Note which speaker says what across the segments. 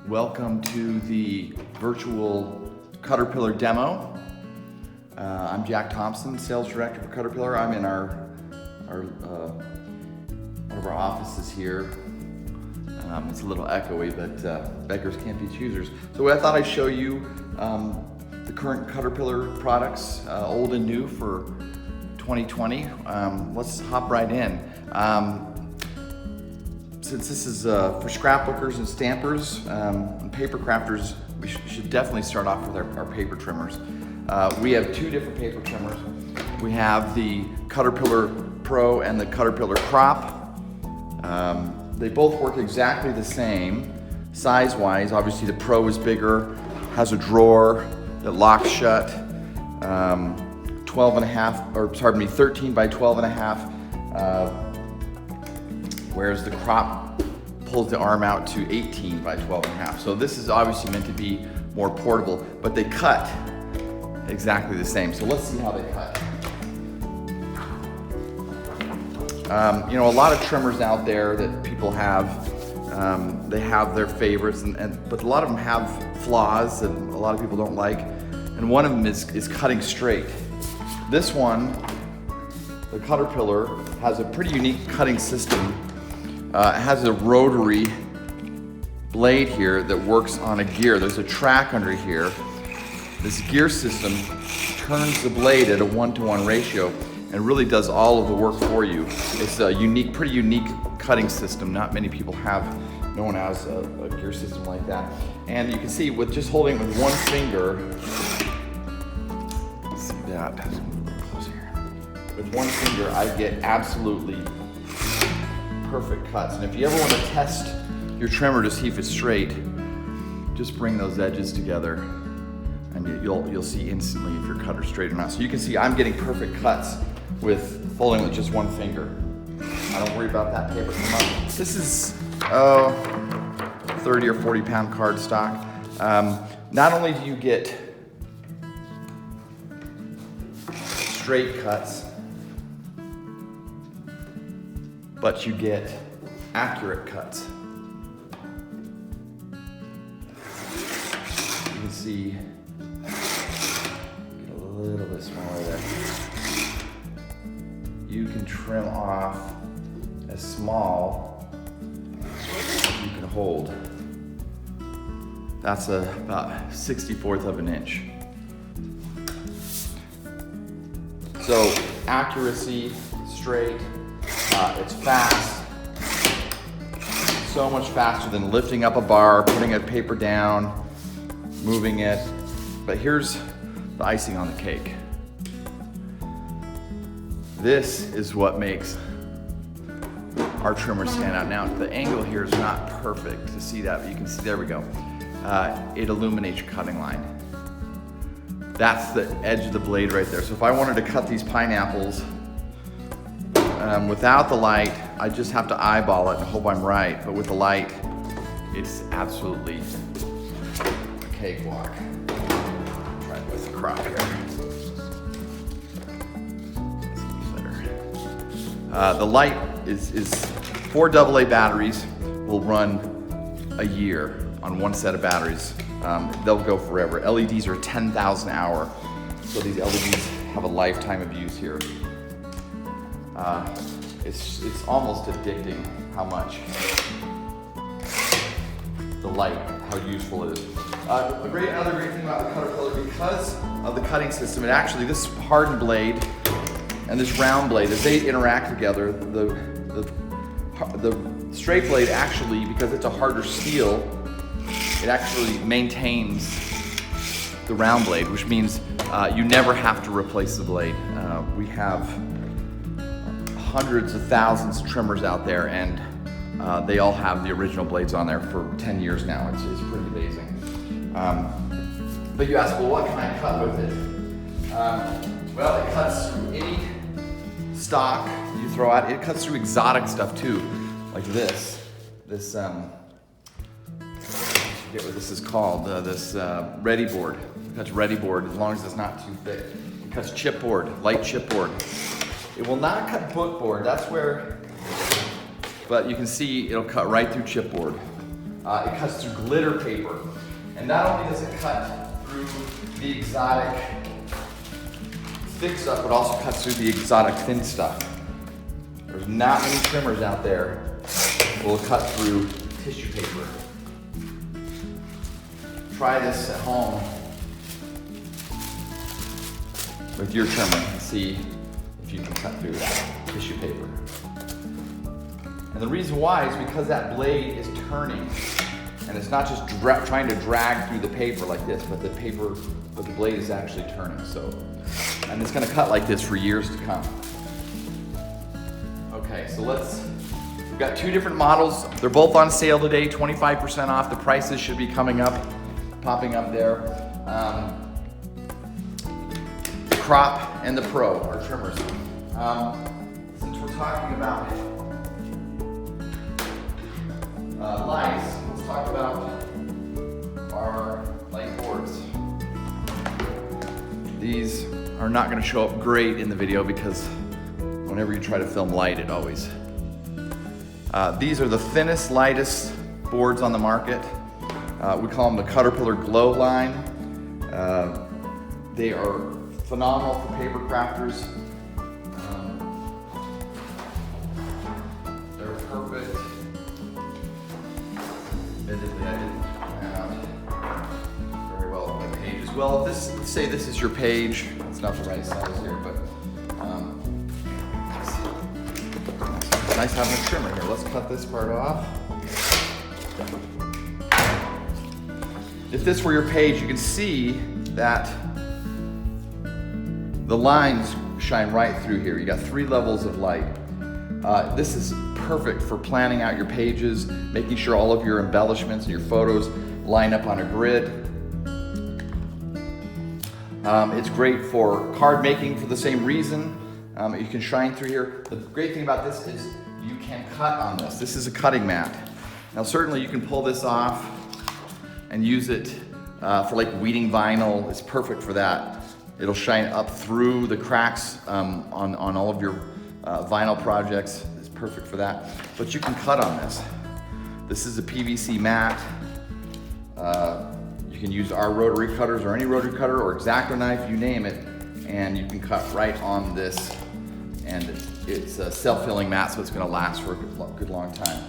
Speaker 1: Welcome to the virtual CutterPillar demo. I'm Jack Thompson, Sales Director for CutterPillar. I'm in one of our offices here. It's a little echoey, but beggars can't be choosers. So I thought I'd show you the current CutterPillar products, old and new for 2020. Let's hop right in. Since this is for scrapbookers and stampers and paper crafters, we should definitely start off with our paper trimmers. We have two different paper trimmers. We have the CutterPillar Pro and the CutterPillar Crop. They both work exactly the same, size-wise. Obviously the Pro is bigger, has a drawer that locks shut, 13 by 12 and a half. Whereas the Crop pulls the arm out to 18 by 12 and a half. So this is obviously meant to be more portable, but they cut exactly the same. So let's see how they cut. You know, a lot of trimmers out there that people have, they have their favorites, but a lot of them have flaws that a lot of people don't like. And one of them is cutting straight. This one, the CutterPillar, has a pretty unique cutting system. It has a rotary blade here that works on a gear. There's a track under here. This gear system turns the blade at a 1-to-1 ratio and really does all of the work for you. It's a pretty unique cutting system. Not many people have. No one has a gear system like that. And you can see with just holding it with one finger, let's see that, let's move a little closer here. With one finger, I get absolutely perfect cuts. And if you ever want to test your trimmer to see if it's straight, just bring those edges together and you'll see instantly if your cutter's straight or not. So you can see I'm getting perfect cuts with folding with just one finger. I don't worry about that paper come up. This is 30 or 40 pound cardstock. Not only do you get straight cuts, but you get accurate cuts. You can see, get a little bit smaller there. You can trim off as small as you can hold. That's about 1/64 of an inch. So accuracy, straight, it's fast, so much faster than lifting up a bar, putting a paper down, moving it. But here's the icing on the cake. This is what makes our trimmer stand out. Now, the angle here is not perfect to see that, but you can see, there we go. It illuminates your cutting line. That's the edge of the blade right there. So if I wanted to cut these pineapples without the light, I just have to eyeball it and hope I'm right. But with the light, it's absolutely a cakewalk. Try it with the Crop here. The light is 4 AA batteries will run a year on one set of batteries. They'll go forever. LEDs are 10,000 hour, so these LEDs have a lifetime of use here. It's almost addicting how much the light, how useful it is. Another great thing about the CutterPillar, because of the cutting system, this hardened blade and this round blade, as they interact together, the straight blade actually, because it's a harder steel, it actually maintains the round blade, which means you never have to replace the blade. We have hundreds of thousands of trimmers out there, and they all have the original blades on there for 10 years now. It's pretty amazing. But you ask, well, what can I cut with it? Well, it cuts through any stock you throw out. It cuts through exotic stuff too, like this. I forget what this is called. This ready board. It cuts ready board as long as it's not too thick. It cuts chipboard, light chipboard. It will not cut bookboard. That's where, but you can see it'll cut right through chipboard. It cuts through glitter paper. And not only does it cut through the exotic thick stuff, but also cuts through the exotic thin stuff. There's not many trimmers out there that will cut through tissue paper. Try this at home with your trimmer and see if you can cut through that tissue paper. And the reason why is because that blade is turning, and it's not just trying to drag through the paper like this, but the blade is actually turning. So, and it's going to cut like this for years to come. Okay, so we've got two different models. They're both on sale today, 25% off. The prices should be popping up there. The Crop and the Pro are trimmers. Since we're talking about lights, let's talk about our light boards. These are not going to show up great in the video because whenever you try to film light, it always... these are the thinnest, lightest boards on the market. We call them the CutterPillar Glow line. They are phenomenal for paper crafters. They're perfect. Admittedly, I didn't plan out very well on my pages. Well, let's say this is your page. It's not the right size here, but it's nice having a trimmer here. Let's cut this part off. If this were your page, you can see that the lines shine right through here. You got 3 levels of light. This is perfect for planning out your pages, making sure all of your embellishments and your photos line up on a grid. It's great for card making for the same reason. You can shine through here. The great thing about this is you can cut on this. This is a cutting mat. Now certainly you can pull this off and use it for like weeding vinyl. It's perfect for that. It'll shine up through the cracks on all of your vinyl projects. It's perfect for that. But you can cut on this. This is a PVC mat. You can use our rotary cutters or any rotary cutter or X-Acto knife, you name it, and you can cut right on this. And it's a self-filling mat, so it's gonna last for a good long time.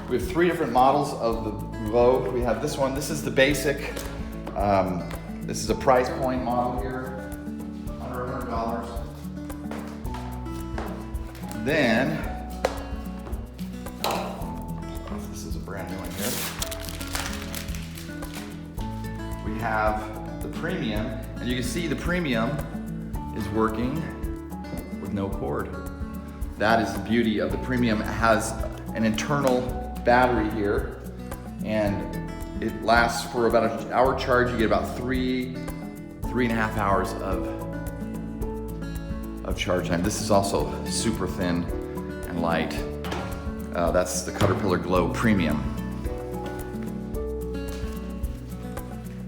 Speaker 1: We have 3 different models of the Glow. We have this one. This is the basic. This is a price point model here, under $100. Then, this is a brand new one here. We have the Premium, and you can see the Premium is working with no cord. That is the beauty of the Premium. It has an internal battery here, and it lasts for about an hour charge. You get about 3.5 hours of charge time. This is also super thin and light. That's the CutterPillar Glow Premium.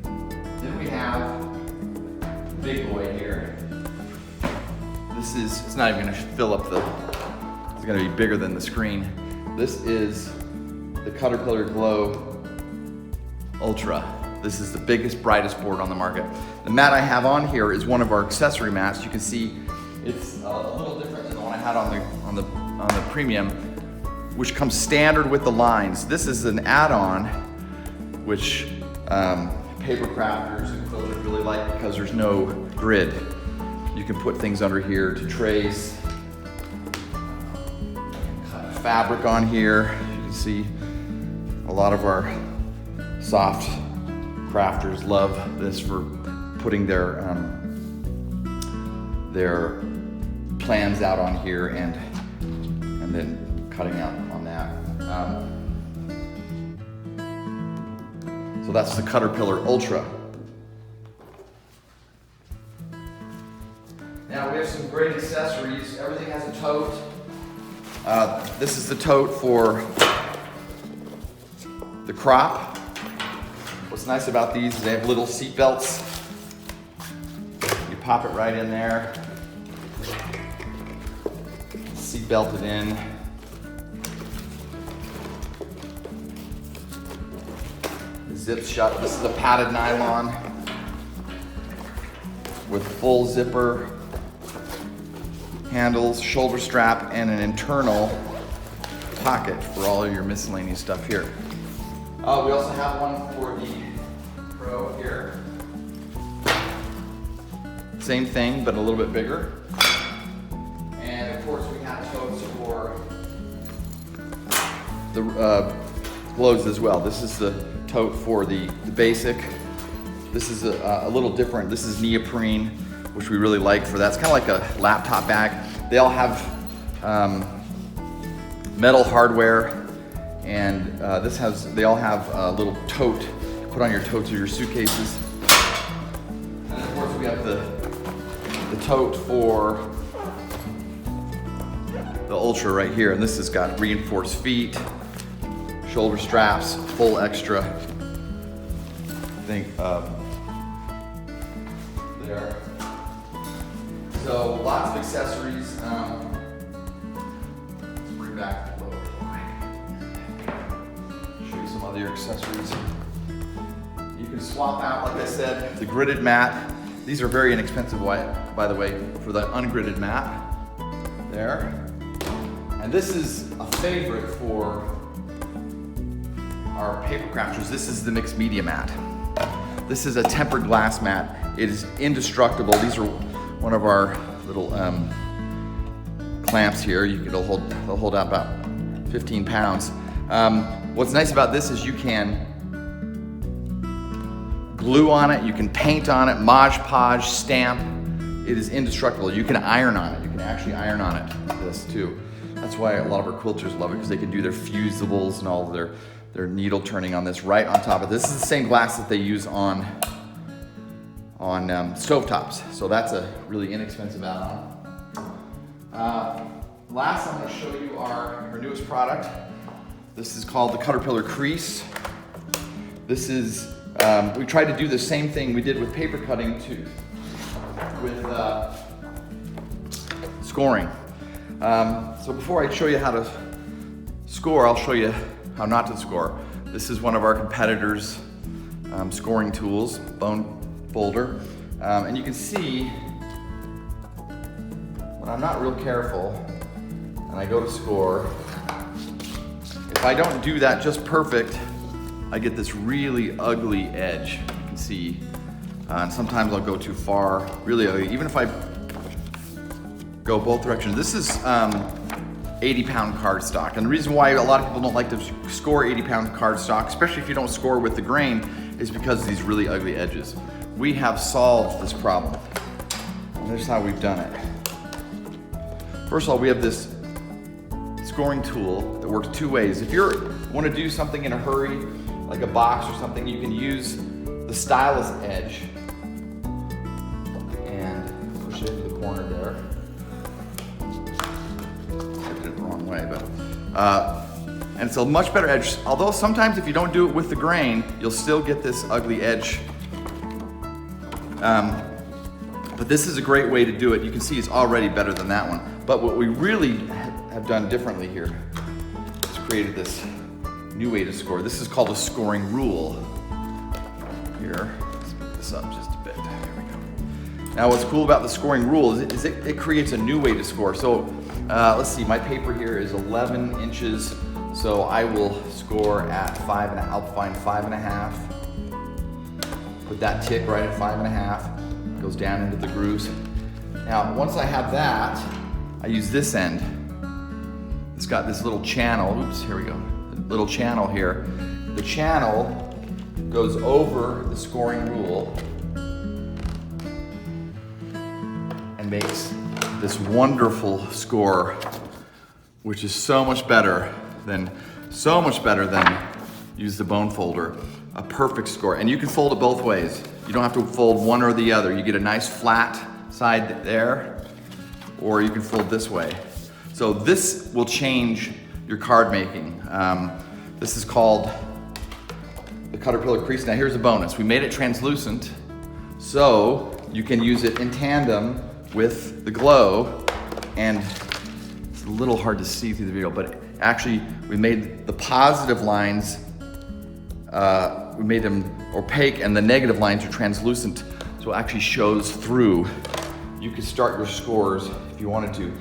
Speaker 1: Then we have the big boy here. It's not even gonna fill up it's gonna be bigger than the screen. This is the CutterPillar Glow Ultra. This is the biggest, brightest board on the market. The mat I have on here is one of our accessory mats. You can see it's a little different than the one I had on the Premium, which comes standard with the lines. This is an add-on, which paper crafters and quilters really like because there's no grid. You can put things under here to trace. Cut fabric on here. You can see a lot of our soft crafters love this for putting their plans out on here and then cutting out on that. So that's the CutterPillar Ultra. Now we have some great accessories. Everything has a tote. This is the tote for the Crop. What's nice about these is they have little seat belts. You pop it right in there. Seat belted in. zips shut. This is a padded nylon with full zipper, handles, shoulder strap, and an internal pocket for all of your miscellaneous stuff here. We also have one for the Pro here. Same thing, but a little bit bigger. And of course, we have totes for the gloves as well. This is the tote for the basic. This is a little different. This is neoprene, which we really like for that. It's kind of like a laptop bag. They all have metal hardware, and they all have a little tote to put on your totes or your suitcases. And of course, we have the tote for the Ultra right here, and this has got reinforced feet, shoulder straps, full extra thing there. So lots of accessories. Let's bring back the logo. Show you some other accessories. You can swap out, like I said, the gridded mat. These are very inexpensive, by the way, for the ungridded mat there. And this is a favorite for our paper crafters. This is the mixed media mat. This is a tempered glass mat. It is indestructible. These are one of our little clamps here. They'll hold out about 15 pounds. What's nice about this is you can glue on it, you can paint on it, Mod Podge, stamp. It is indestructible. You can iron on it. You can actually iron on it, this too. That's why a lot of our quilters love it, because they can do their fusibles and all of their needle turning on this right on top of this. This is the same glass that they use on stovetops. So that's a really inexpensive add-on. Last, I'm gonna show you our newest product. This is called the CutterPillar Crease. This is, we tried to do the same thing we did with paper cutting with scoring. So before I show you how to score, I'll show you how not to score. This is one of our competitors' scoring tools, bone folder. And you can see when I'm not real careful and I go to score, if I don't do that just perfect, I get this really ugly edge. You can see, and sometimes I'll go too far, really ugly. Even if I go both directions. This is 80-pound cardstock. And the reason why a lot of people don't like to score 80-pound cardstock, especially if you don't score with the grain, is because of these really ugly edges. We have solved this problem. And this is how we've done it. First of all, we have this scoring tool that works two ways. If you want to do something in a hurry, like a box or something, you can use the stylus edge and push it into the corner there. I did it the wrong way, but and it's a much better edge. Although sometimes if you don't do it with the grain, you'll still get this ugly edge. But this is a great way to do it. You can see it's already better than that one. But what we really have done differently here is created this new way to score. This is called a scoring rule. Here, let's move this up just a bit. There we go. Now what's cool about the scoring rule is it creates a new way to score. So let's see, my paper here is 11 inches. So I will score at 5.5. I'll find 5.5. Put that tick right at 5.5. Goes down into the grooves. Now, once I have that, I use this end. It's got this little channel. Oops, here we go. A little channel here. The channel goes over the scoring rule and makes this wonderful score, which is so much better than use the bone folder. A perfect score. And you can fold it both ways. You don't have to fold one or the other. You get a nice flat side there, or you can fold this way. So this will change your card making. This is called the CutterPillar Crease. Now here's a bonus. We made it translucent, so you can use it in tandem with the glow. And it's a little hard to see through the video, but actually we made the positive lines we made them opaque, and the negative lines are translucent, so it actually shows through. You could start your scores, if you wanted to,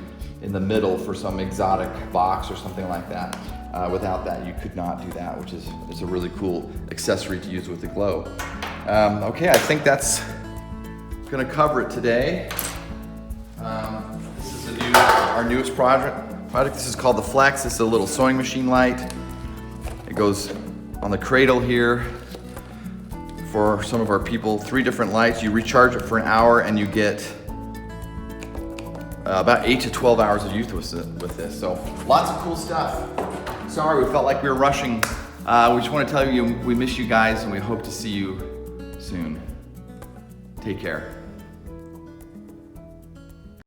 Speaker 1: in the middle for some exotic box or something like that. Without that, you could not do that, which is a really cool accessory to use with the glow. Okay, I think that's gonna cover it today. This is our newest project. This is called the Flex. This is a little sewing machine light. It goes on the cradle here. For some of our people, 3 different lights. You recharge it for an hour and you get about 8 to 12 hours of use with this. So lots of cool stuff. Sorry, we felt like we were rushing. We just want to tell you we miss you guys and we hope to see you soon. Take care.